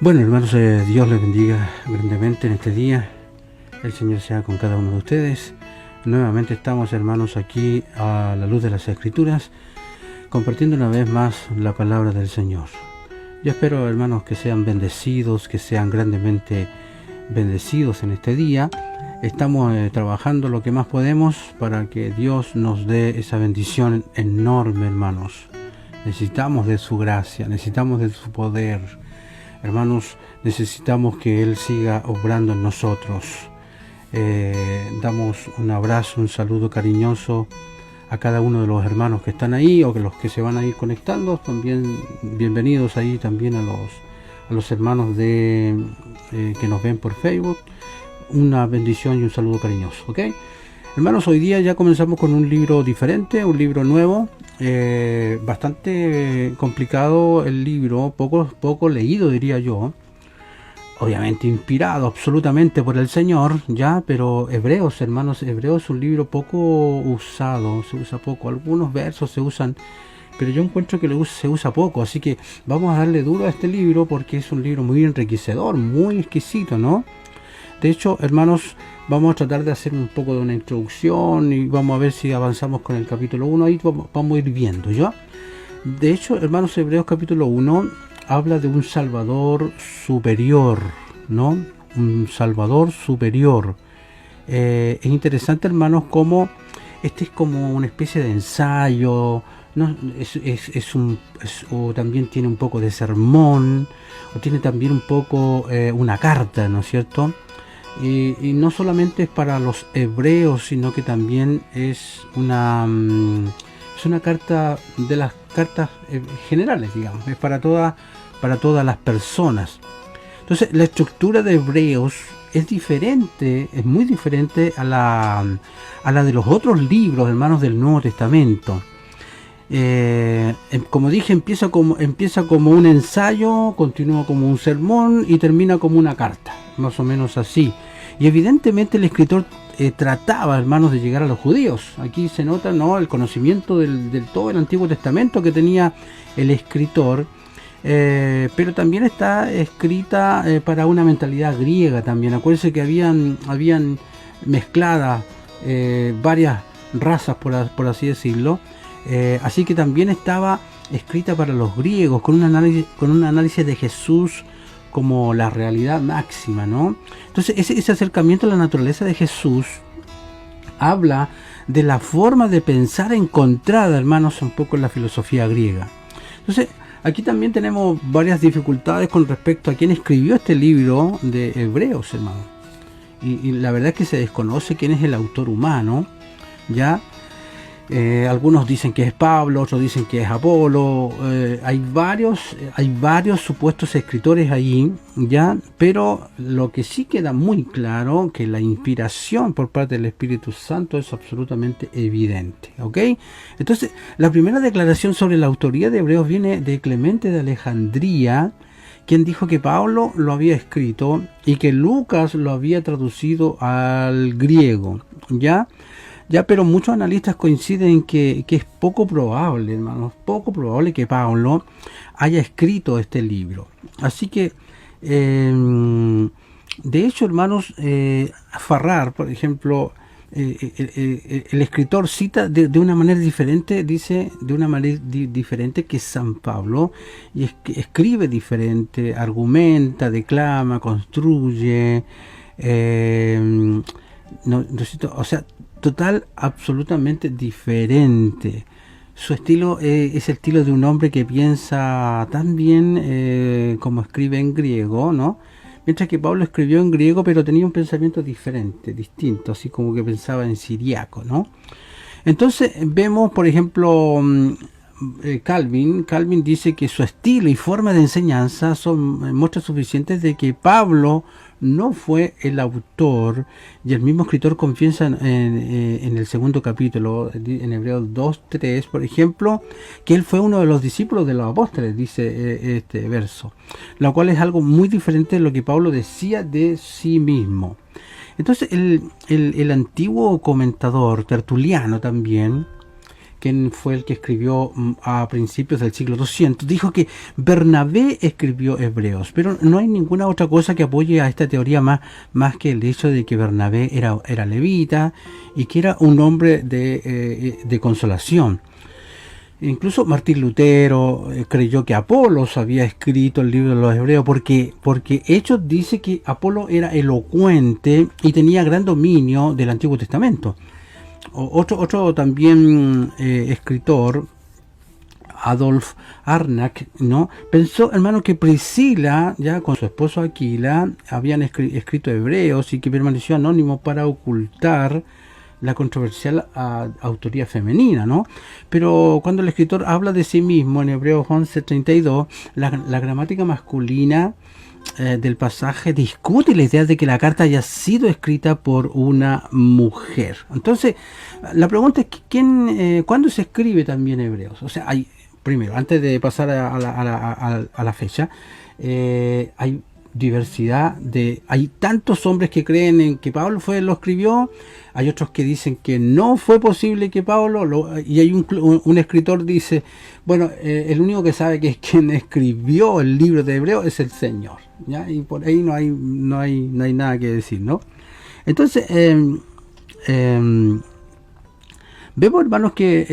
Bueno, hermanos, Dios les bendiga grandemente en este día. El Señor sea con cada uno de ustedes. Nuevamente estamos, hermanos, aquí a la luz de las Escrituras, compartiendo una vez más la palabra del Señor. Yo espero, hermanos, que sean bendecidos, que sean grandemente bendecidos en este día. Estamos trabajando lo que más podemos para que Dios nos dé esa bendición enorme, hermanos. Necesitamos de su gracia, necesitamos de su poder. Hermanos, necesitamos que Él siga obrando en nosotros. Damos un abrazo, un saludo cariñoso a cada uno de los hermanos que están ahí o que los que se van a ir conectando. También bienvenidos ahí también a los hermanos que nos ven por Facebook. Una bendición y un saludo cariñoso, ¿ok? Hermanos, hoy día ya comenzamos con un libro diferente, un libro nuevo. Bastante complicado el libro, poco leído, diría yo. Obviamente inspirado absolutamente por el Señor, ya, pero Hebreos, hermanos, Hebreos es un libro poco usado, se usa poco. Algunos versos se usan, pero yo encuentro que se usa poco, así que vamos a darle duro a este libro porque es un libro muy enriquecedor, muy exquisito, ¿no? De hecho, hermanos, vamos a tratar de hacer un poco de una introducción y vamos a ver si avanzamos con el capítulo 1. Ahí vamos a ir viendo, ¿ya? De hecho, hermanos, Hebreos capítulo 1 habla de un Salvador superior, ¿no? Un Salvador superior. Es interesante, hermanos, como este es como una especie de ensayo, ¿no? O también tiene un poco de sermón, o tiene también un poco una carta, ¿no es cierto? Y no solamente es para los hebreos, sino que también es una carta de las cartas generales, digamos, es para todas las personas. Entonces la estructura de Hebreos es diferente, es muy diferente a la de los otros libros, hermanos, del Nuevo Testamento. Como dije, empieza como un ensayo, continúa como un sermón y termina como una carta, más o menos así. Y evidentemente el escritor trataba, hermanos, de llegar a los judíos. Aquí se nota, ¿no?, el conocimiento del todo el Antiguo Testamento que tenía el escritor, pero también está escrita para una mentalidad griega también. Acuérdense que habían mezcladas varias razas, por así decirlo. Así que también estaba escrita para los griegos, con un análisis de Jesús como la realidad máxima, ¿no? Entonces ese acercamiento a la naturaleza de Jesús habla de la forma de pensar encontrada, hermanos, un poco en la filosofía griega. Entonces aquí también tenemos varias dificultades con respecto a quién escribió este libro de Hebreos, hermanos. Y la verdad es que se desconoce quién es el autor humano, ¿ya? Algunos dicen que es Pablo, otros dicen que es Apolo. Hay varios supuestos escritores ahí, ya, pero lo que sí queda muy claro que la inspiración por parte del Espíritu Santo es absolutamente evidente, ¿ok? Entonces, la primera declaración sobre la autoría de Hebreos viene de Clemente de Alejandría, quien dijo que Pablo lo había escrito y que Lucas lo había traducido al griego, ¿ya? Pero muchos analistas coinciden en que es poco probable, hermanos, poco probable que Pablo haya escrito este libro. Así que, de hecho, hermanos, Farrar, por ejemplo, el escritor cita de una manera diferente, dice de una manera diferente que San Pablo, y escribe diferente, argumenta, declama, construye, o sea, absolutamente diferente. Su estilo es el estilo de un hombre que piensa tan bien como escribe en griego, ¿no? Mientras que Pablo escribió en griego, pero tenía un pensamiento diferente, distinto, así como que pensaba en siriaco, ¿no? Entonces vemos, por ejemplo, Calvin dice que su estilo y forma de enseñanza son muestras suficientes de que Pablo no fue el autor, y el mismo escritor confiesa en el segundo capítulo, en Hebreos 2:3, por ejemplo, que él fue uno de los discípulos de los apóstoles, dice este verso, lo cual es algo muy diferente de lo que Pablo decía de sí mismo. Entonces el antiguo comentador Tertuliano también quien fue el que escribió a principios del siglo 200, dijo que Bernabé escribió Hebreos, pero no hay ninguna otra cosa que apoye a esta teoría más que el hecho de que Bernabé era levita y que era un hombre de consolación. Incluso Martín Lutero creyó que Apolos había escrito el libro de los Hebreos porque Hechos dice que Apolo era elocuente y tenía gran dominio del Antiguo Testamento. Otro también escritor, Adolf Arnack, ¿no? Pensó, hermano, que Priscila, ya con su esposo Aquila, habían escrito Hebreos y que permaneció anónimo para ocultar la controversial autoría femenina, ¿no? Pero cuando el escritor habla de sí mismo en Hebreos 11:32, la gramática masculina del pasaje discute la idea de que la carta haya sido escrita por una mujer. Entonces, la pregunta es ¿cuándo se escribe también Hebreos? O sea, primero, antes de pasar a la fecha, hay diversidad hay tantos hombres que creen en que Pablo lo escribió, hay otros que dicen que no fue posible que Pablo y hay un escritor dice, bueno, el único que sabe que es quien escribió el libro de Hebreo es el Señor, ¿ya? Y por ahí no hay nada que decir, ¿no? Entonces vemos, hermanos, que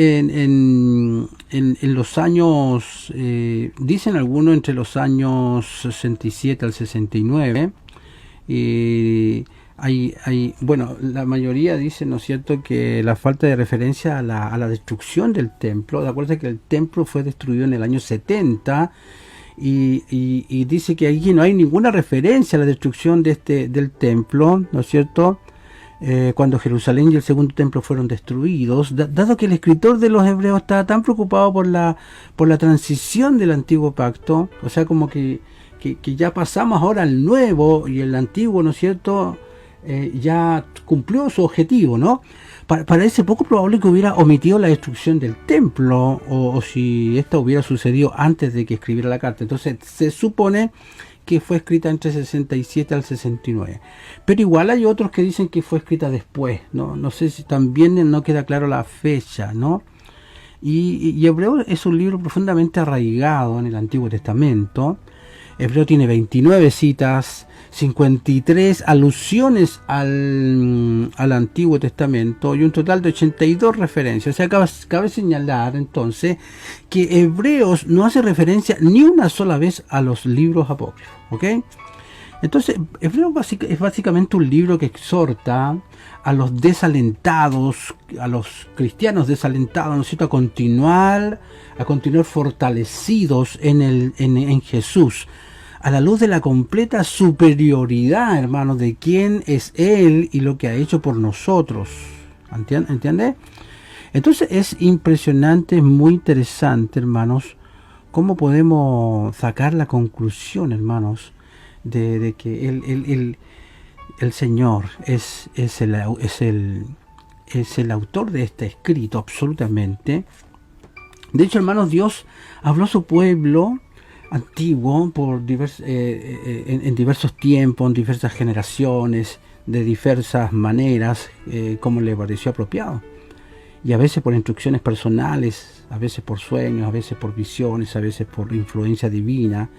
en los años, dicen algunos entre los años 67 al 69, bueno, la mayoría dice, ¿no es cierto?, que la falta de referencia a la destrucción del templo. De acuerdo que el templo fue destruido en el año 70 y dice que aquí no hay ninguna referencia a la destrucción del templo, ¿no es cierto?, cuando Jerusalén y el segundo templo fueron destruidos, dado que el escritor de los Hebreos estaba tan preocupado por la transición del antiguo pacto, o sea, como que ya pasamos ahora al nuevo y el antiguo, ¿no es cierto?, ya cumplió su objetivo, ¿no? Parece poco probable que hubiera omitido la destrucción del templo o si esta hubiera sucedido antes de que escribiera la carta. Entonces se supone que fue escrita entre 67 al 69. Pero igual hay otros que dicen que fue escrita después, ¿no? No sé si también no queda claro la fecha, ¿no? Y Hebreo es un libro profundamente arraigado en el Antiguo Testamento. Hebreo tiene 29 citas, 53 alusiones al Antiguo Testamento y un total de 82 referencias. O sea, cabe señalar entonces que Hebreos no hace referencia ni una sola vez a los libros apócrifos, ¿ok? Entonces, Hebreo es básicamente un libro que exhorta a los desalentados, a los cristianos desalentados, ¿no es cierto?, a continuar fortalecidos en Jesús, a la luz de la completa superioridad, hermanos, de quién es Él y lo que ha hecho por nosotros. ¿Entiende? Entonces es impresionante, es muy interesante, hermanos, cómo podemos sacar la conclusión, hermanos, de que el Señor es el autor de este escrito, absolutamente. De hecho, hermanos, Dios habló a su pueblo antiguo en diversos tiempos, en diversas generaciones, de diversas maneras, como le pareció apropiado. Y a veces por instrucciones personales, a veces por sueños, a veces por visiones, a veces por influencia divina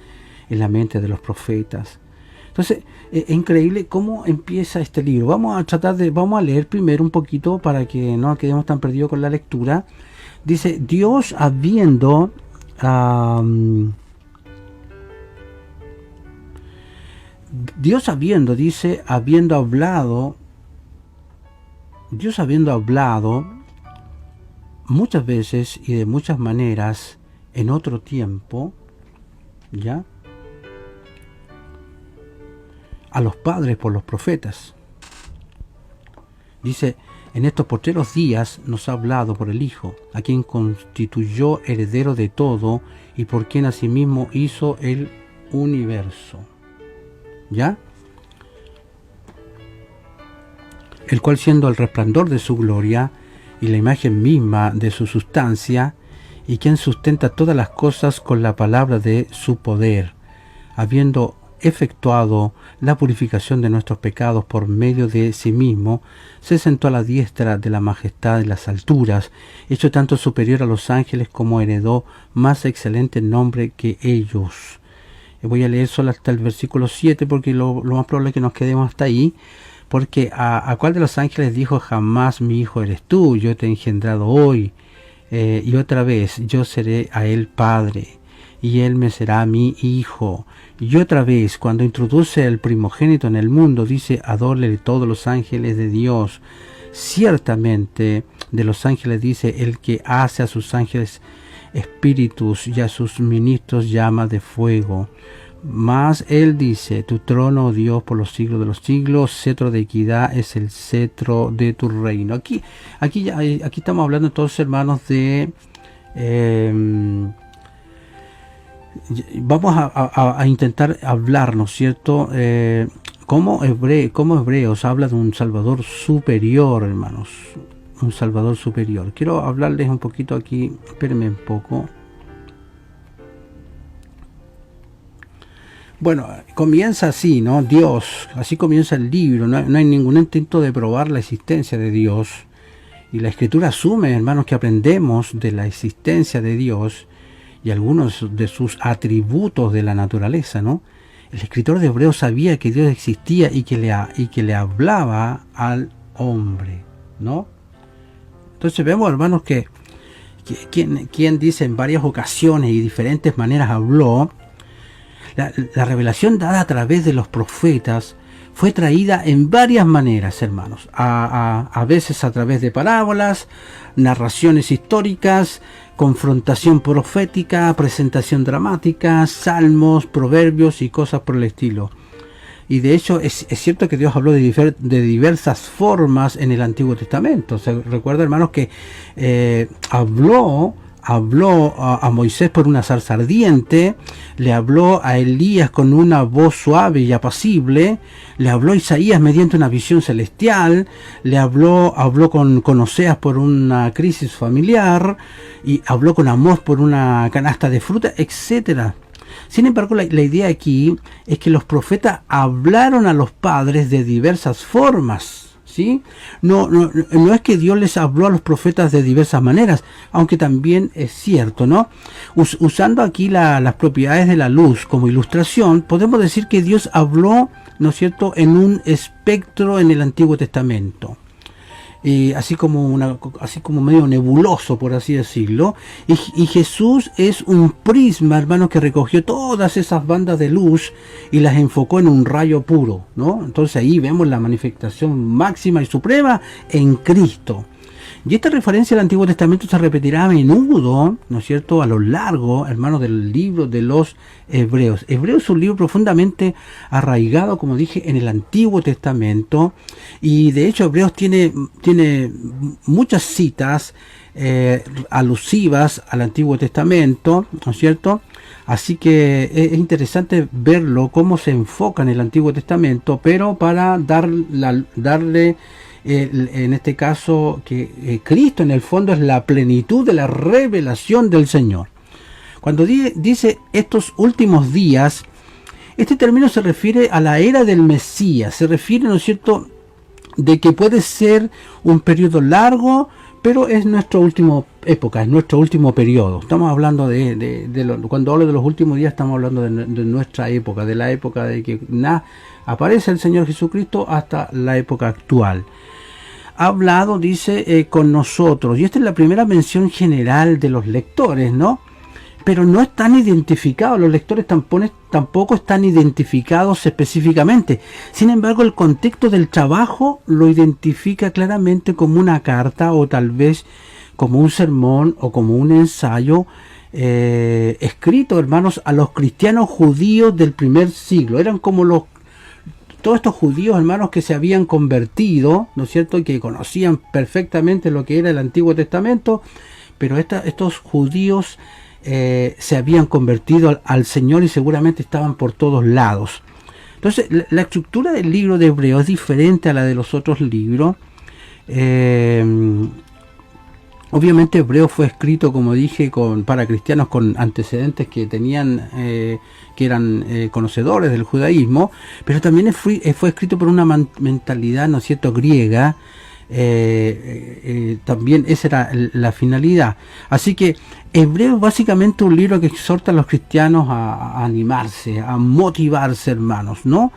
en la mente de los profetas. Entonces, es increíble cómo empieza este libro. Vamos a leer primero un poquito para que no quedemos tan perdidos con la lectura. Dice, Dios habiendo hablado muchas veces y de muchas maneras en otro tiempo, ¿ya?, a los padres por los profetas. Dice, en estos postreros días nos ha hablado por el Hijo, a quien constituyó heredero de todo y por quien asimismo hizo el universo. ¿Ya? El cual, siendo el resplandor de su gloria y la imagen misma de su sustancia, y quien sustenta todas las cosas con la palabra de su poder, habiendo efectuado la purificación de nuestros pecados por medio de sí mismo, se sentó a la diestra de la majestad de las alturas, hecho tanto superior a los ángeles como heredó más excelente nombre que ellos. Voy a leer solo hasta el versículo 7 porque lo más probable es que nos quedemos hasta ahí. Porque a cuál de los ángeles dijo jamás mi hijo eres tú, yo te he engendrado hoy, y otra vez yo seré a él padre, y él me será mi hijo. Y otra vez cuando introduce el primogénito en el mundo dice adórele todos los ángeles de Dios. Ciertamente de los ángeles dice el que hace a sus ángeles espíritus y a sus ministros llamas de fuego. Mas él dice, tu trono, oh Dios, por los siglos de los siglos, cetro de equidad es el cetro de tu reino. Aquí estamos hablando todos, hermanos, de vamos a intentar hablar, ¿no es cierto? Como Hebreos habla de un Salvador superior, hermanos, un Salvador superior. Quiero hablarles un poquito aquí, espérenme un poco. Bueno, comienza así, ¿no? Dios, así comienza el libro, no hay ningún intento de probar la existencia de Dios. Y la Escritura asume, hermanos, que aprendemos de la existencia de Dios y algunos de sus atributos de la naturaleza, ¿no? El escritor de Hebreos sabía que Dios existía y que le hablaba al hombre, ¿no? Entonces vemos, hermanos, que quien dice en varias ocasiones y diferentes maneras habló. La revelación dada a través de los profetas fue traída en varias maneras, hermanos. A veces a través de parábolas, narraciones históricas, confrontación profética, presentación dramática, salmos, proverbios y cosas por el estilo. Y de hecho es cierto que Dios habló de diversas formas en el Antiguo Testamento. O sea, recuerda, hermanos, que habló a Moisés por una zarza ardiente, le habló a Elías con una voz suave y apacible, le habló a Isaías mediante una visión celestial, le habló con Oseas por una crisis familiar, y habló con Amós por una canasta de fruta, etcétera. Sin embargo, la idea aquí es que los profetas hablaron a los padres de diversas formas. ¿Sí? No es que Dios les habló a los profetas de diversas maneras, aunque también es cierto, ¿no? Usando aquí las propiedades de la luz como ilustración, podemos decir que Dios habló, ¿no es cierto?, en un espectro en el Antiguo Testamento. Así como medio nebuloso, por así decirlo, y Jesús es un prisma, hermano, que recogió todas esas bandas de luz y las enfocó en un rayo puro, ¿no? Entonces ahí vemos la manifestación máxima y suprema en Cristo. Y esta referencia al Antiguo Testamento se repetirá a menudo, ¿no es cierto?, a lo largo, hermanos, del libro de los Hebreos. Hebreos es un libro profundamente arraigado, como dije, en el Antiguo Testamento, y de hecho Hebreos tiene muchas citas alusivas al Antiguo Testamento, ¿no es cierto? Así que es interesante verlo, cómo se enfoca en el Antiguo Testamento, pero para darle en este caso que Cristo en el fondo es la plenitud de la revelación del Señor. Cuando dice estos últimos días, este término se refiere a la era del Mesías, se refiere, ¿no es cierto?, de que puede ser un periodo largo, pero es nuestra última época, es nuestro último periodo. Estamos hablando cuando hablo de los últimos días, estamos hablando de nuestra época, de la época de que aparece el Señor Jesucristo hasta la época actual. Ha hablado, dice, con nosotros, y esta es la primera mención general de los lectores, ¿no? Pero no están identificados, los lectores tampoco están identificados específicamente. Sin embargo, el contexto del trabajo lo identifica claramente como una carta, o tal vez como un sermón o como un ensayo escrito, hermanos, a los cristianos judíos del primer siglo. Eran como todos estos judíos, hermanos, que se habían convertido, ¿no es cierto?, y que conocían perfectamente lo que era el Antiguo Testamento, pero estos judíos se habían convertido al Señor y seguramente estaban por todos lados. Entonces, la estructura del libro de Hebreos es diferente a la de los otros libros. Obviamente Hebreo fue escrito, como dije, para cristianos con antecedentes que tenían, que eran conocedores del judaísmo, pero también fue escrito por una mentalidad, ¿no es cierto?, griega. También esa era la finalidad. Así que Hebreo es básicamente un libro que exhorta a los cristianos a animarse, a motivarse, hermanos, ¿no?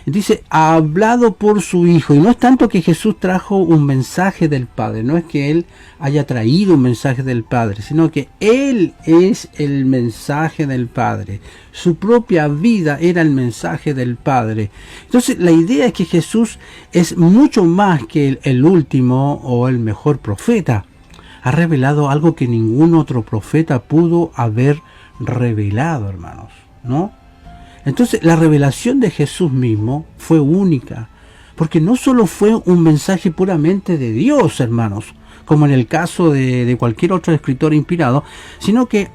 Dice, ha hablado por su Hijo, y no es tanto que Jesús trajo un mensaje del Padre, no es que Él haya traído un mensaje del Padre, sino que Él es el mensaje del Padre, su propia vida era el mensaje del Padre. Entonces la idea es que Jesús es mucho más que el último o el mejor profeta, ha revelado algo que ningún otro profeta pudo haber revelado, hermanos, ¿no? Entonces la revelación de Jesús mismo fue única, porque no solo fue un mensaje puramente de Dios, hermanos, como en el caso de cualquier otro escritor inspirado, sino que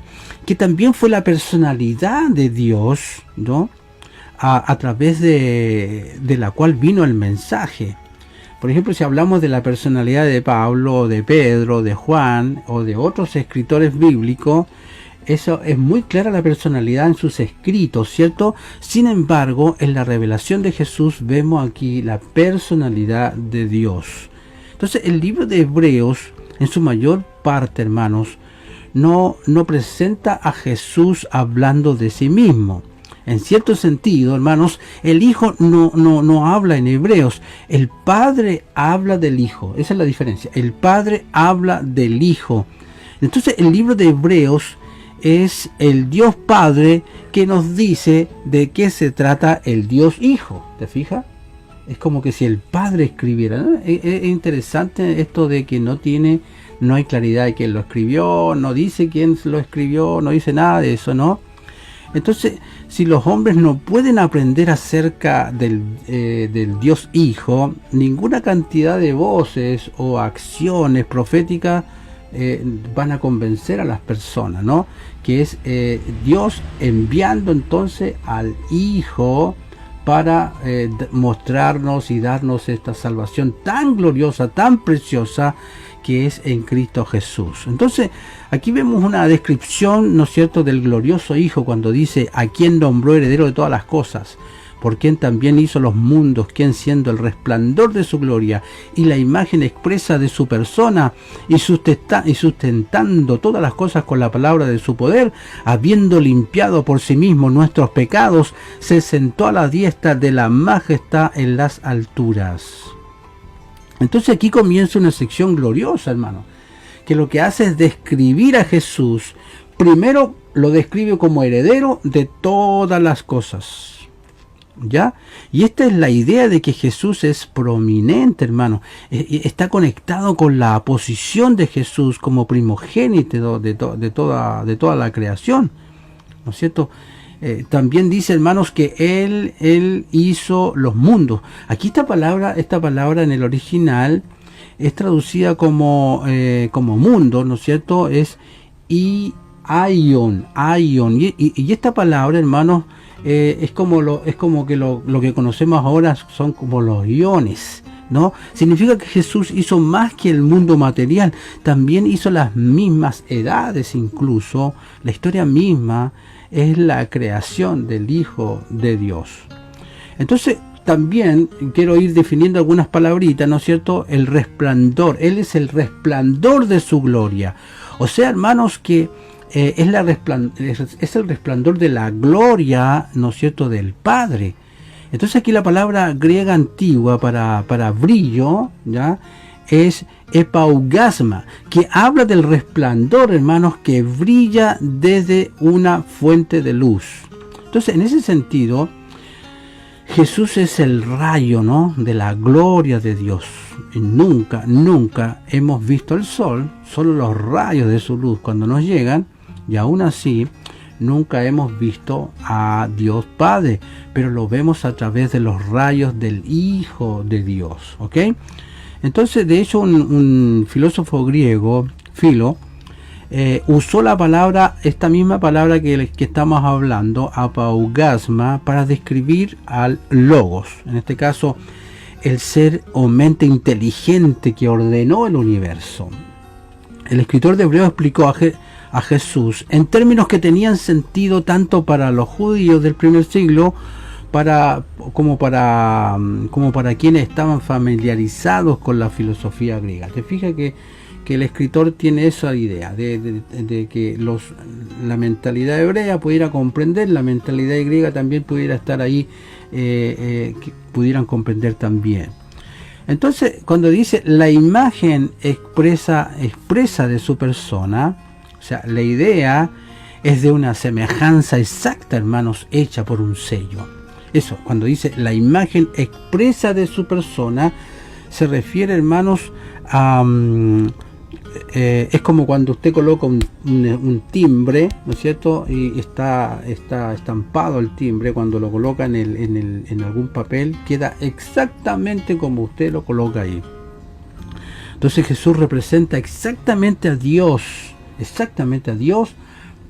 también fue la personalidad de Dios, ¿no? A través de la cual vino el mensaje. Por ejemplo, si hablamos de la personalidad de Pablo, de Pedro, de Juan o de otros escritores bíblicos, eso es muy clara la personalidad en sus escritos, ¿cierto? Sin embargo, en la revelación de Jesús vemos aquí la personalidad de Dios. Entonces, el libro de Hebreos, en su mayor parte, hermanos, no presenta a Jesús hablando de sí mismo. En cierto sentido, hermanos, el Hijo no habla en Hebreos. El Padre habla del Hijo. Esa es la diferencia. El Padre habla del Hijo. Entonces, el libro de Hebreos es el Dios Padre que nos dice de qué se trata el Dios Hijo. ¿Te fijas? Es como que si el Padre escribiera, ¿no? Es interesante esto de que no hay claridad de quién lo escribió, no dice quién lo escribió, no dice nada de eso, ¿no? Entonces, si los hombres no pueden aprender acerca del Dios Hijo, ninguna cantidad de voces o acciones proféticas van a convencer a las personas, ¿no? Que es Dios enviando entonces al Hijo para mostrarnos y darnos esta salvación tan gloriosa, tan preciosa, que es en Cristo Jesús. Entonces, aquí vemos una descripción, ¿no es cierto?, del glorioso Hijo cuando dice, a quien nombró heredero de todas las cosas, por quien también hizo los mundos, quien siendo el resplandor de su gloria y la imagen expresa de su persona, y sustentando todas las cosas con la palabra de su poder, habiendo limpiado por sí mismo nuestros pecados, se sentó a la diestra de la majestad en las alturas. Entonces aquí comienza una sección gloriosa, hermano, que lo que hace es describir a Jesús. Primero lo describe como heredero de todas las cosas, ¿ya? Y esta es la idea de que Jesús es prominente, hermano. Está conectado con la posición de Jesús como primogénito de toda la creación, ¿no es cierto? También dice, hermanos, que él hizo los mundos. Aquí esta palabra en el original es traducida como mundo, ¿no es cierto? Es aion. Y esta palabra, hermanos, es como que lo que conocemos ahora son como los iones, ¿no? Significa que Jesús hizo más que el mundo material, también hizo las mismas edades, incluso la historia misma es la creación del Hijo de Dios. Entonces, también quiero ir definiendo algunas palabritas, ¿no es cierto? El resplandor, Él es el resplandor de su gloria. O sea, hermanos, que es el resplandor de la gloria, ¿no es cierto?, del Padre. Entonces aquí la palabra griega antigua para brillo, ¿ya?, es epaugasma, que habla del resplandor, hermanos, que brilla desde una fuente de luz. Entonces, en ese sentido, Jesús es el rayo, ¿no?, de la gloria de Dios. Y nunca hemos visto el sol, solo los rayos de su luz cuando nos llegan, y aún así nunca hemos visto a Dios Padre, pero lo vemos a través de los rayos del Hijo de Dios, ¿ok? Entonces, de hecho, un filósofo griego, Filo, usó esta misma palabra que estamos hablando, apaugasma, para describir al logos, en este caso el ser o mente inteligente que ordenó el universo. el escritor de Hebreos explicó a Jesús en términos que tenían sentido tanto para los judíos del primer siglo como para quienes estaban familiarizados con la filosofía griega. Te fijas que el escritor tiene esa idea de que la mentalidad hebrea pudiera comprender, la mentalidad griega también pudiera estar ahí, que pudieran comprender también. Entonces, cuando dice la imagen expresa de su persona, o sea, la idea es de una semejanza exacta, hermanos, hecha por un sello. Eso, cuando dice la imagen expresa de su persona, se refiere, hermanos, a... es como cuando usted coloca un timbre, ¿no es cierto? Y está estampado el timbre. Cuando lo coloca en algún papel, queda exactamente como usted lo coloca ahí. Entonces Jesús representa exactamente a Dios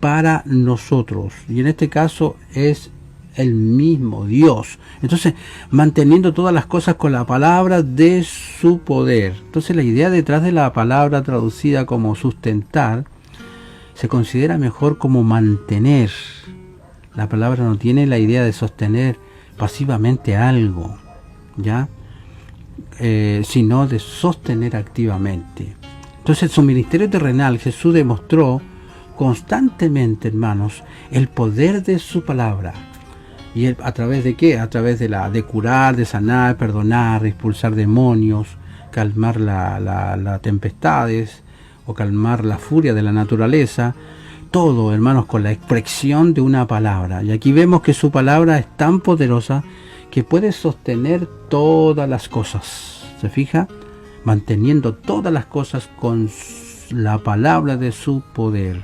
para nosotros, y en este caso es el mismo Dios. Entonces, manteniendo todas las cosas con la palabra de su poder. Entonces, la idea detrás de la palabra traducida como sustentar se considera mejor como mantener. La palabra no tiene la idea de sostener pasivamente algo, ¿ya? Sino de sostener activamente. Entonces, en su ministerio terrenal, Jesús demostró constantemente, hermanos, el poder de su palabra. ¿Y a través de qué? A través de curar, de sanar, perdonar, expulsar demonios, calmar las tempestades o calmar la furia de la naturaleza. Todo, hermanos, con la expresión de una palabra. Y aquí vemos que su palabra es tan poderosa que puede sostener todas las cosas. ¿Se fija? Manteniendo todas las cosas con la palabra de su poder.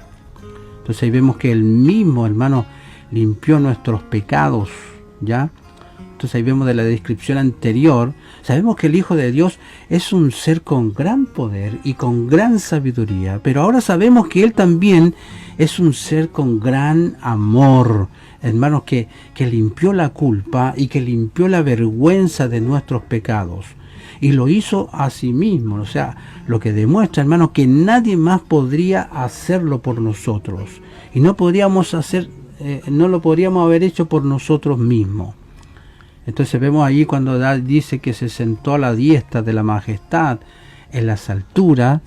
Entonces ahí vemos que el mismo, hermano, limpió nuestros pecados, ¿ya? Entonces ahí vemos de la descripción anterior, sabemos que el Hijo de Dios es un ser con gran poder y con gran sabiduría, pero ahora sabemos que Él también es un ser con gran amor, hermanos, que limpió la culpa y que limpió la vergüenza de nuestros pecados. Y lo hizo a sí mismo, o sea, lo que demuestra, hermanos, que nadie más podría hacerlo por nosotros. Y no lo podríamos haber hecho por nosotros mismos. Entonces vemos ahí cuando dice que se sentó a la diestra de la majestad en las alturas.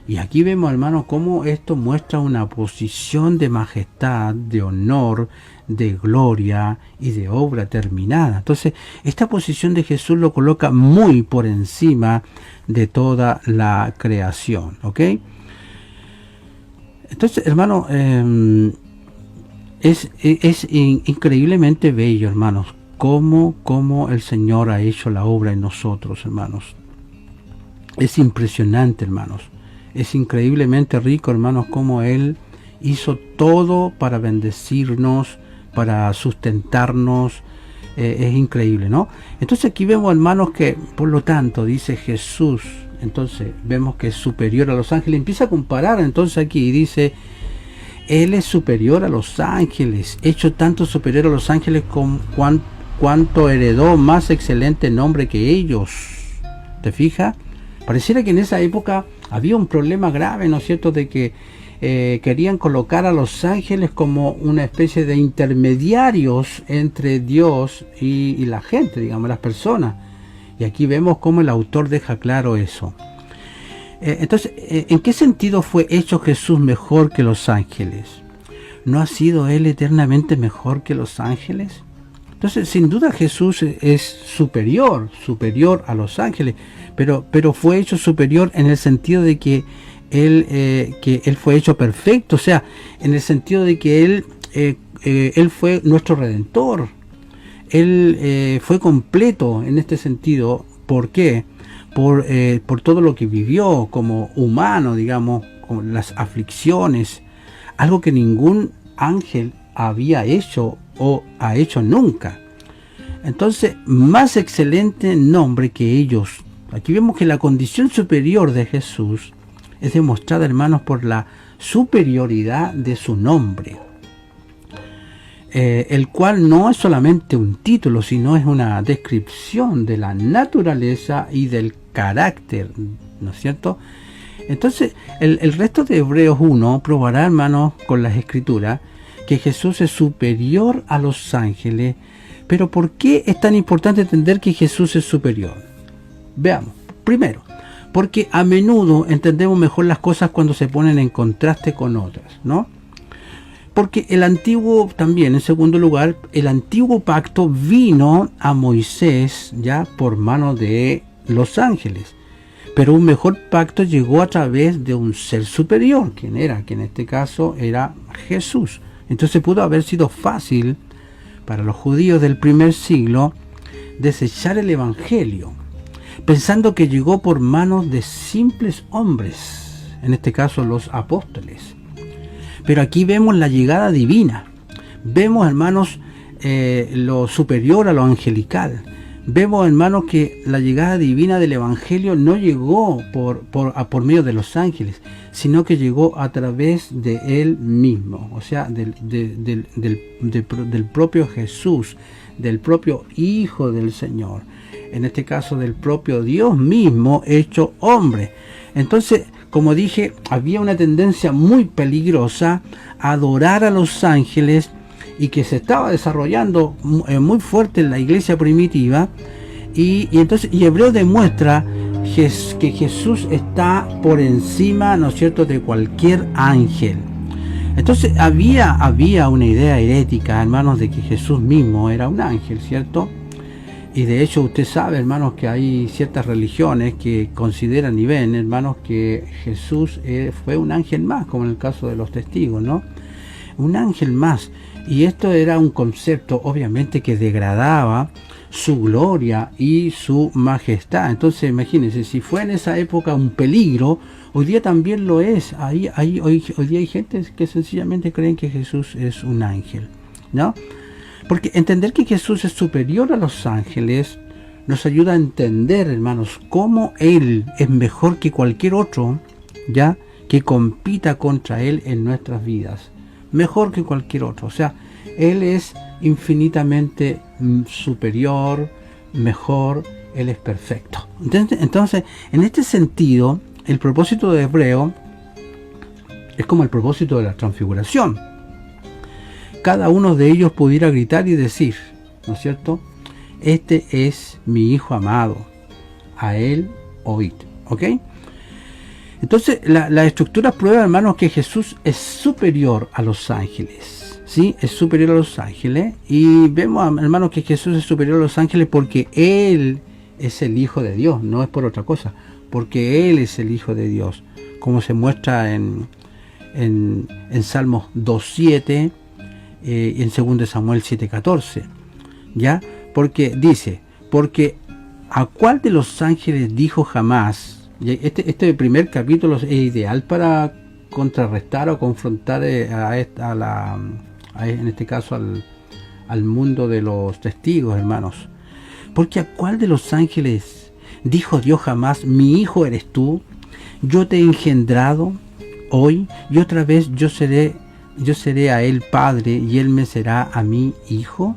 Y aquí vemos, hermanos, cómo esto muestra una posición de majestad, de honor, de gloria y de obra terminada. Entonces, esta posición de Jesús lo coloca muy por encima de toda la creación, ¿ok? Entonces, hermano, es increíblemente bello, hermanos, cómo el Señor ha hecho la obra en nosotros, hermanos. Es impresionante, hermanos. Es increíblemente rico, hermanos, cómo Él hizo todo para bendecirnos, para sustentarnos. Es increíble, ¿no? Entonces aquí vemos, hermanos, que por lo tanto, dice Jesús, entonces vemos que es superior a los ángeles. Empieza a comparar, entonces aquí dice, Él es superior a los ángeles, hecho tanto superior a los ángeles como cuanto heredó más excelente nombre que ellos. ¿Te fijas? Pareciera que en esa época había un problema grave, ¿no es cierto?, de que querían colocar a los ángeles como una especie de intermediarios entre Dios y la gente, digamos, las personas. Y aquí vemos cómo el autor deja claro eso. Entonces, ¿en qué sentido fue hecho Jesús mejor que los ángeles? ¿No ha sido Él eternamente mejor que los ángeles? Entonces, sin duda Jesús es superior a los ángeles, pero fue hecho superior en el sentido de que Él fue hecho perfecto, o sea, en el sentido de que Él fue nuestro Redentor. Él fue completo en este sentido. ¿Por qué? Por todo lo que vivió como humano, digamos, con las aflicciones, algo que ningún ángel había hecho o ha hecho nunca. Entonces, más excelente nombre que ellos. Aquí vemos que la condición superior de Jesús es demostrada, hermanos, por la superioridad de su nombre, el cual no es solamente un título, sino es una descripción de la naturaleza y del carácter, ¿no es cierto?, Entonces, el resto de Hebreos 1 probará, hermanos, con las Escrituras, que Jesús es superior a los ángeles. Pero ¿por qué es tan importante entender que Jesús es superior? Veamos. Primero, porque a menudo entendemos mejor las cosas cuando se ponen en contraste con otras, ¿no? Porque el antiguo, también en segundo lugar, el antiguo pacto vino a Moisés ya por mano de los ángeles. Pero un mejor pacto llegó a través de un ser superior, que en este caso era Jesús. Entonces pudo haber sido fácil para los judíos del primer siglo desechar el evangelio, pensando que llegó por manos de simples hombres, en este caso los apóstoles. Pero aquí vemos la llegada divina, vemos, hermanos, lo superior a lo angelical. Vemos, hermanos, que la llegada divina del evangelio no llegó por medio de los ángeles, sino que llegó a través de él mismo, o sea, del propio Jesús, del propio Hijo del Señor, en este caso del propio Dios mismo hecho hombre. Entonces, como dije, había una tendencia muy peligrosa a adorar a los ángeles, y que se estaba desarrollando muy fuerte en la iglesia primitiva, y entonces Hebreo demuestra que Jesús está por encima, ¿no es cierto?, de cualquier ángel. Entonces había una idea herética, hermanos, de que Jesús mismo era un ángel, ¿cierto? Y de hecho usted sabe, hermanos, que hay ciertas religiones que consideran y ven, hermanos, que Jesús fue un ángel más, como en el caso de los testigos, ¿no? Un ángel más. Y esto era un concepto, obviamente, que degradaba su gloria y su majestad. Entonces, imagínense, si fue en esa época un peligro, hoy día también lo es. Hoy día hay gente que sencillamente creen que Jesús es un ángel, ¿no? Porque entender que Jesús es superior a los ángeles nos ayuda a entender, hermanos, cómo Él es mejor que cualquier otro, ya, que compita contra Él en nuestras vidas. Mejor que cualquier otro, o sea, Él es infinitamente superior, mejor, Él es perfecto. Entonces, en este sentido, el propósito de Hebreo es como el propósito de la transfiguración. Cada uno de ellos pudiera gritar y decir, ¿no es cierto?, este es mi Hijo amado, a Él oíd, ¿ok? Entonces, la estructura prueba, hermanos, que Jesús es superior a los ángeles, ¿sí? Es superior a los ángeles, y vemos, hermanos, que Jesús es superior a los ángeles porque Él es el Hijo de Dios, no es por otra cosa, porque Él es el Hijo de Dios, como se muestra en Salmos 2.7 y en 2 Samuel 7.14, ¿ya? Porque dice, porque ¿a cuál de los ángeles dijo jamás? Este primer capítulo es ideal para contrarrestar o confrontar en este caso al mundo de los testigos, hermanos. Porque ¿a cuál de los ángeles dijo Dios jamás, mi hijo eres tú, yo te he engendrado hoy, y otra vez yo seré a él padre, y él me será a mí hijo?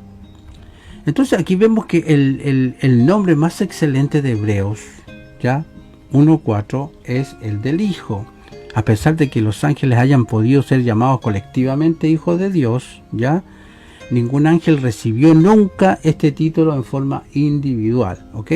Entonces aquí vemos que el nombre más excelente de Hebreos, ¿ya?, 1.4, es el del Hijo. A pesar de que los ángeles hayan podido ser llamados colectivamente hijos de Dios, ¿ya?, ningún ángel recibió nunca este título en forma individual, ¿ok?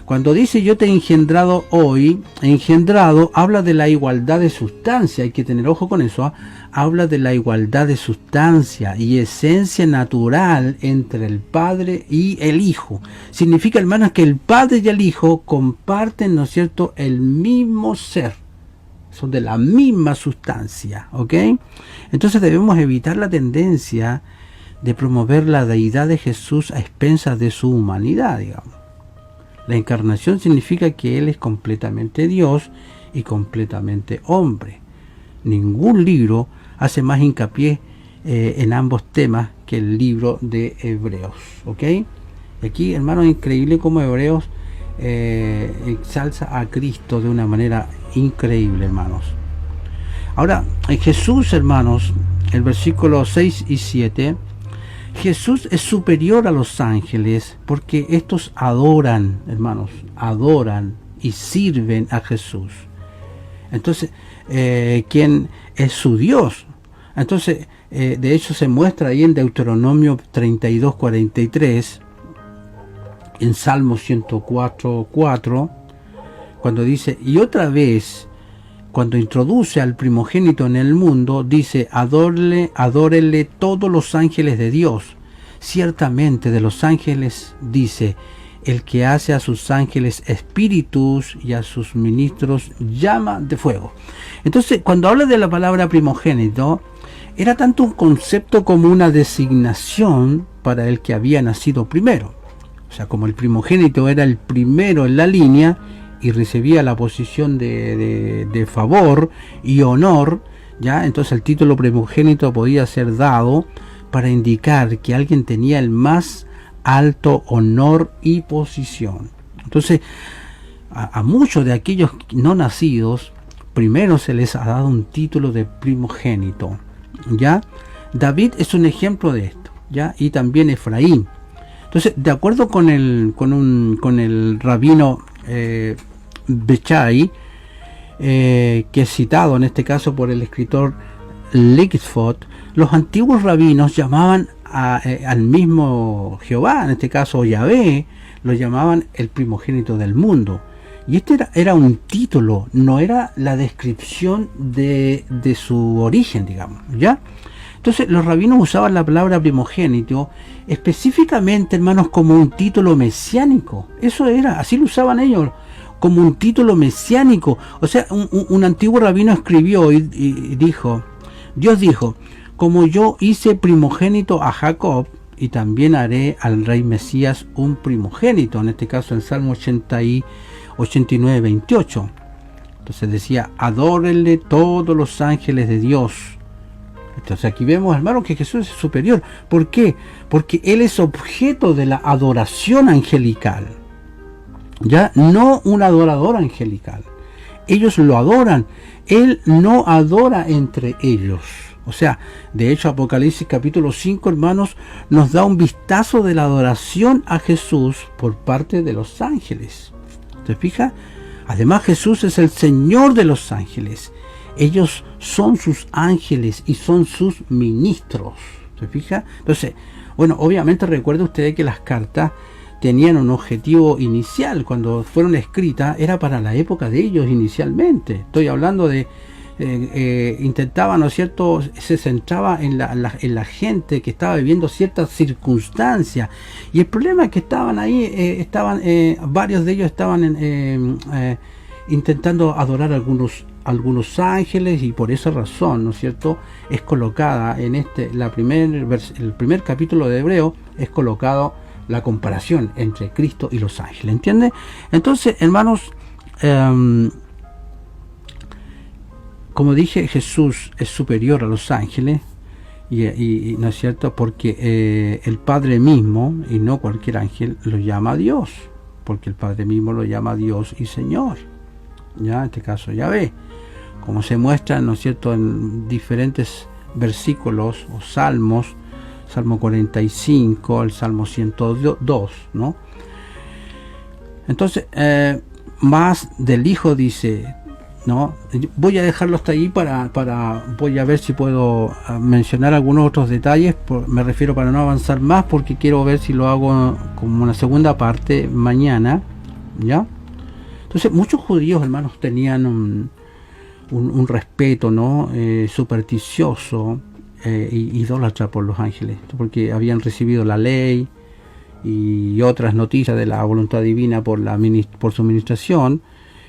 Cuando dice yo te he engendrado hoy, engendrado habla de la igualdad de sustancia, hay que tener ojo con eso, habla de la igualdad de sustancia y esencia natural entre el Padre y el Hijo. Significa, hermanos, que el Padre y el Hijo comparten, ¿no es cierto?, el mismo ser, son de la misma sustancia, ¿ok? Entonces debemos evitar la tendencia de promover la deidad de Jesús a expensas de su humanidad, digamos. La encarnación significa que Él es completamente Dios y completamente hombre. Ningún libro hace más hincapié en ambos temas que el libro de Hebreos, ¿ok? Aquí, hermanos, es increíble cómo Hebreos exalza a Cristo de una manera increíble, hermanos. Ahora, en Jesús, hermanos, el versículo 6 y 7, Jesús es superior a los ángeles porque estos adoran, hermanos, adoran y sirven a Jesús. Entonces, ¿quién es su Dios? Entonces, de hecho se muestra ahí en Deuteronomio 32:43, en Salmo 104:4, cuando dice, y otra vez, cuando introduce al primogénito en el mundo, dice, adórenle todos los ángeles de Dios. Ciertamente de los ángeles dice, el que hace a sus ángeles espíritus y a sus ministros llama de fuego. Entonces, cuando habla de la palabra primogénito, era tanto un concepto como una designación para el que había nacido primero. O sea, como el primogénito era el primero en la línea y recibía la posición de favor y honor, ¿ya? Entonces el título primogénito podía ser dado para indicar que alguien tenía el más alto honor y posición. Entonces, a muchos de aquellos no nacidos, primero se les ha dado un título de primogénito, ¿ya? David es un ejemplo de esto, ¿ya? Y también Efraín. Entonces, de acuerdo con el rabino Bechai, que es citado en este caso por el escritor Lickford, los antiguos rabinos llamaban al mismo Jehová, en este caso Yahvé, lo llamaban el primogénito del mundo. Y este era un título, no era la descripción de su origen, digamos, ¿ya? Entonces los rabinos usaban la palabra primogénito específicamente, hermanos, como un título mesiánico. Eso era, así lo usaban ellos, como un título mesiánico. O sea, un antiguo rabino escribió y dijo, Dios dijo, como yo hice primogénito a Jacob, y también haré al rey Mesías un primogénito, en este caso en Salmo 89:28. Entonces decía, adórenle todos los ángeles de Dios. Entonces aquí vemos, hermano, que Jesús es superior. ¿Por qué? Porque Él es objeto de la adoración angelical, ya no un adorador angelical. Ellos lo adoran, Él no adora entre ellos. O sea, de hecho Apocalipsis capítulo 5, hermanos, nos da un vistazo de la adoración a Jesús por parte de los ángeles. ¿Se fija? Además, Jesús es el Señor de los ángeles. Ellos son sus ángeles y son sus ministros. ¿Se fija? Entonces, bueno, obviamente recuerde usted que las cartas tenían un objetivo inicial. Cuando fueron escritas, era para la época de ellos inicialmente. Estoy hablando de intentaba, ¿no es cierto?, se centraba en la gente que estaba viviendo ciertas circunstancias, y el problema es que estaban ahí, varios de ellos estaban intentando adorar algunos ángeles, y por esa razón, ¿no es cierto?, es colocada en el primer capítulo de Hebreo, es colocado la comparación entre Cristo y los ángeles, ¿entiende? Entonces, hermanos, como dije, Jesús es superior a los ángeles, y no es cierto, porque el Padre mismo, y no cualquier ángel, lo llama a Dios, porque el Padre mismo lo llama a Dios y Señor, ya en este caso Yahvé, como se muestra, ¿no es cierto?, en diferentes versículos o salmos, Salmo 45, el Salmo 102, ¿no? Entonces, más del Hijo dice, ¿no? Voy a dejarlo hasta ahí voy a ver si puedo mencionar algunos otros detalles, me refiero para no avanzar más, porque quiero ver si lo hago como una segunda parte mañana, ¿ya? Entonces, muchos judíos, hermanos, tenían un respeto, ¿no?, supersticioso, idólatra por los ángeles, porque habían recibido la ley y otras noticias de la voluntad divina por su administración.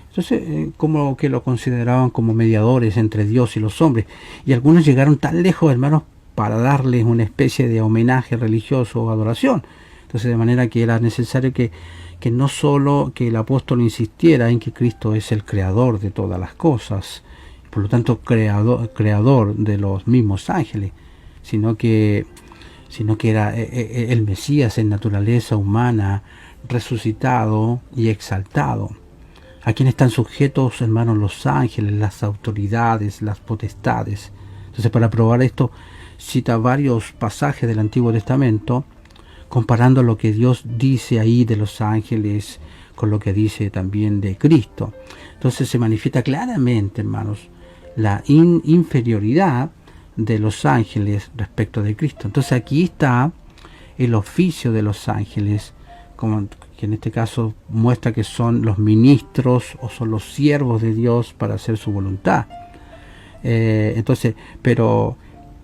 Entonces, como que lo consideraban como mediadores entre Dios y los hombres, y algunos llegaron tan lejos, hermanos, para darles una especie de homenaje religioso o adoración. Entonces, de manera que era necesario que no solo que el apóstol insistiera en que Cristo es el creador de todas las cosas, por lo tanto creador de los mismos ángeles, sino que era el Mesías en naturaleza humana, resucitado y exaltado, a quien están sujetos, hermanos, los ángeles, las autoridades, las potestades. Entonces, para probar esto, cita varios pasajes del Antiguo Testamento, comparando lo que Dios dice ahí de los ángeles con lo que dice también de Cristo. Entonces se manifiesta claramente, hermanos, la inferioridad de los ángeles respecto de Cristo. Entonces aquí está el oficio de los ángeles, como que en este caso muestra que son los ministros o son los siervos de Dios para hacer su voluntad. Entonces, pero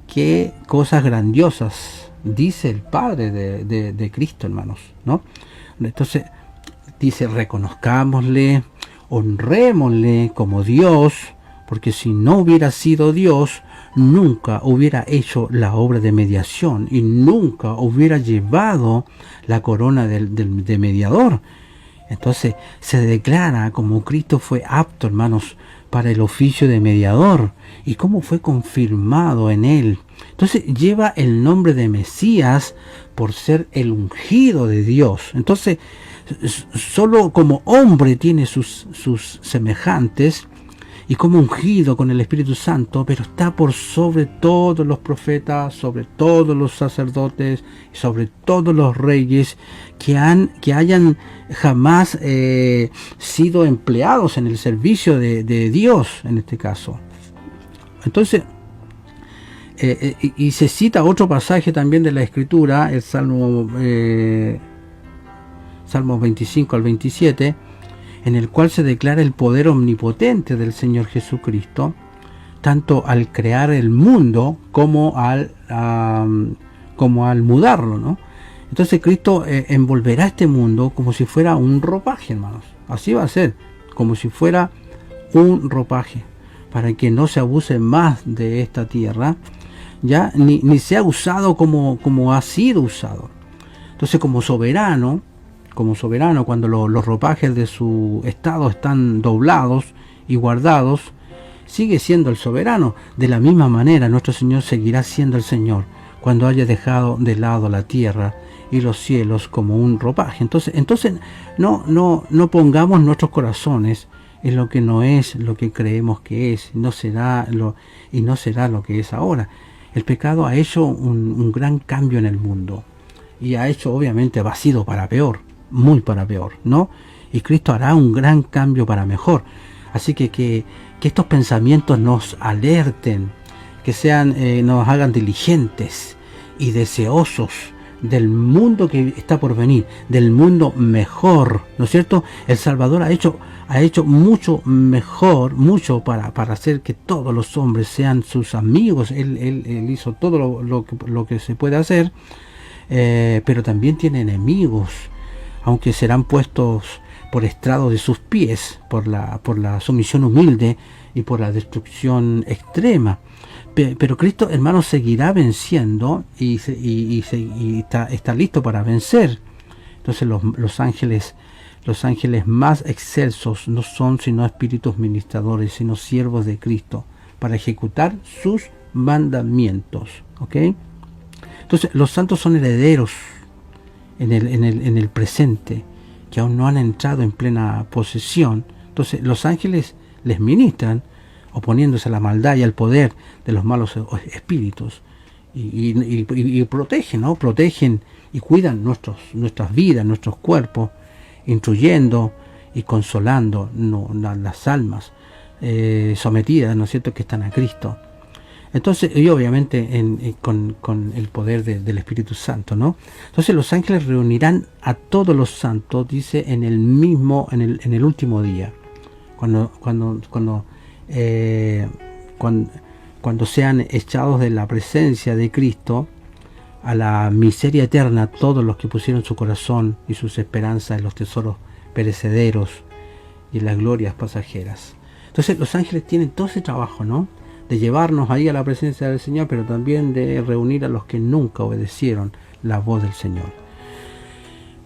qué cosas grandiosas dice el Padre de Cristo, hermanos, ¿no? Entonces dice: reconozcámosle, honrémosle como Dios, porque si no hubiera sido Dios, nunca hubiera hecho la obra de mediación y nunca hubiera llevado la corona de mediador. Entonces se declara como Cristo fue apto, hermanos, para el oficio de mediador y cómo fue confirmado en él. Entonces lleva el nombre de Mesías por ser el ungido de Dios. Entonces solo como hombre tiene sus semejantes y como ungido con el Espíritu Santo, pero está por sobre todos los profetas, sobre todos los sacerdotes, sobre todos los reyes que hayan jamás sido empleados en el servicio de Dios, en este caso. Entonces, y se cita otro pasaje también de la Escritura, el Salmo 25 al 27, en el cual se declara el poder omnipotente del Señor Jesucristo, tanto al crear el mundo como al mudarlo, ¿no? Entonces Cristo envolverá este mundo como si fuera un ropaje, hermanos. Así va a ser, como si fuera un ropaje, para que no se abuse más de esta tierra, ya ni sea usado como ha sido usado. Entonces, como soberano, cuando los ropajes de su estado están doblados y guardados, sigue siendo el soberano. De la misma manera, nuestro Señor seguirá siendo el Señor cuando haya dejado de lado la tierra y los cielos como un ropaje. Entonces no pongamos nuestros corazones en lo que no es lo que creemos que es, no será lo que es ahora. El pecado ha hecho un gran cambio en el mundo y ha hecho, obviamente, ha sido para peor, muy para peor, ¿no? Y Cristo hará un gran cambio para mejor. Así que estos pensamientos nos alerten, que nos hagan diligentes y deseosos del mundo que está por venir, del mundo mejor, ¿no es cierto? El Salvador ha hecho mucho mejor, mucho para hacer que todos los hombres sean sus amigos. Él hizo todo lo que se puede hacer, pero también tiene enemigos, aunque serán puestos por estrado de sus pies, por la sumisión humilde y por la destrucción extrema. Pero Cristo, hermanos, seguirá venciendo y está listo para vencer. Entonces los ángeles más excelsos no son sino espíritus ministradores, sino siervos de Cristo, para ejecutar sus mandamientos. ¿Ok? Entonces los santos son herederos en el presente, que aún no han entrado en plena posesión. Entonces los ángeles les ministran, oponiéndose a la maldad y al poder de los malos espíritus, y protegen, ¿no? Protegen y cuidan nuestras vidas, nuestros cuerpos, instruyendo y consolando las almas sometidas, ¿no es cierto?, que están a Cristo. Entonces, y obviamente con el poder del Espíritu Santo, ¿no? Entonces los ángeles reunirán a todos los santos, dice, en el último día, cuando sean echados de la presencia de Cristo a la miseria eterna todos los que pusieron su corazón y sus esperanzas en los tesoros perecederos y en las glorias pasajeras. Entonces los ángeles tienen todo ese trabajo, ¿no?, de llevarnos ahí a la presencia del Señor, pero también de reunir a los que nunca obedecieron la voz del Señor.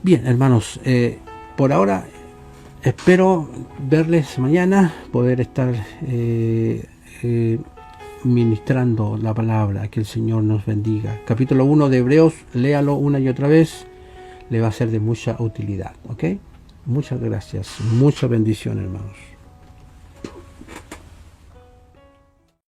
Bien, hermanos, por ahora espero verles mañana, poder estar ministrando la palabra. Que el Señor nos bendiga. Capítulo 1 de Hebreos, léalo una y otra vez, le va a ser de mucha utilidad. ¿Ok? Muchas gracias, mucha bendición, hermanos.